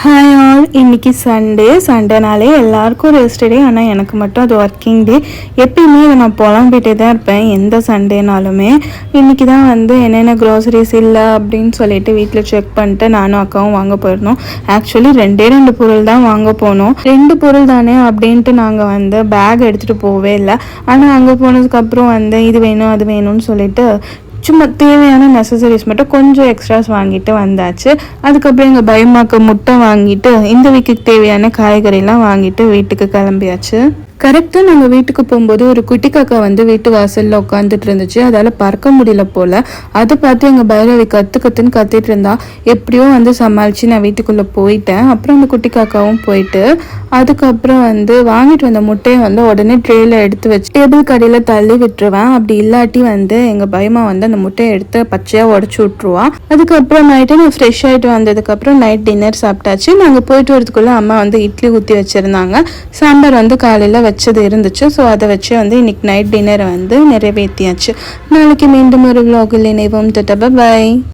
Hi all, இன்னைக்கு சண்டேனாலே எல்லாருக்கும் rest டே. ஆனால் எனக்கு மட்டும் அது ஒர்க்கிங் டே. எப்பயுமே இதை நான் புலம்பிகிட்டே தான் இருப்பேன் எந்த சண்டேனாலுமே. இன்றைக்கி தான் என்னென்ன க்ராசரிஸ் இல்லை அப்படின்னு சொல்லிட்டு வீட்டில் செக் பண்ணிட்டு நானும் அக்காவும் வாங்க போயிருந்தோம். ஆக்சுவலி ரெண்டு பொருள் தான் வாங்க போனோம். 2 பொருள் தானே அப்படின்ட்டு நாங்கள் பேக் எடுத்துகிட்டு போகவே இல்லை. ஆனால் அங்கே போனதுக்கப்புறம் இது வேணும் அது வேணும்னு சொல்லிட்டு சும்மா தேவையான நெசசரிஸ் மட்டும் கொஞ்சம் எக்ஸ்ட்ராஸ் வாங்கிட்டு வந்தாச்சு. அதுக்கப்புறம் எங்கள் பயமாக்கு முட்டை வாங்கிட்டு இந்த வீக்குக்கு தேவையான காய்கறிலாம் வாங்கிட்டு வீட்டுக்கு கிளம்பியாச்சு. கரெக்டாக நாங்கள் வீட்டுக்கு போகும்போது ஒரு குட்டி காக்கா வீட்டு வாசலில் உட்காந்துட்டு இருந்துச்சு. அதால் பறக்க முடியல போல். அதை பார்த்து எங்கள் பைரவி கற்றுன்னு கத்திட்டு இருந்தா. எப்படியோ சமாளித்து நான் வீட்டுக்குள்ளே போயிட்டேன். அப்புறம் அந்த குட்டி காக்காவும் போயிட்டு அதுக்கப்புறம் வாங்கிட்டு வந்த முட்டையை உடனே ட்ரேயில் எடுத்து வச்சு டேபிள் கடையில் தள்ளி விட்டுருவேன். அப்படி இல்லாட்டி எங்கள் பயமா அந்த முட்டையை எடுத்து பச்சையாக உடச்சி விட்ருவா. அதுக்கப்புறம் நைட்டு நான் ஃப்ரெஷ் ஆகிட்டு வந்ததுக்கப்புறம் நைட் டின்னர் சாப்பிட்டாச்சு. நாங்கள் போயிட்டு வரதுக்குள்ளே அம்மா இட்லி ஊற்றி வச்சுருந்தாங்க. சாம்பார் காலையில் வச்சது இருந்துச்சு. ஸோ அதை வச்சு இன்னைக்கு நைட் டின்னரை நிறைவேற்றியாச்சு. நாளைக்கு மீண்டும் ஒரு vlog-ல் இணைவோம். பை.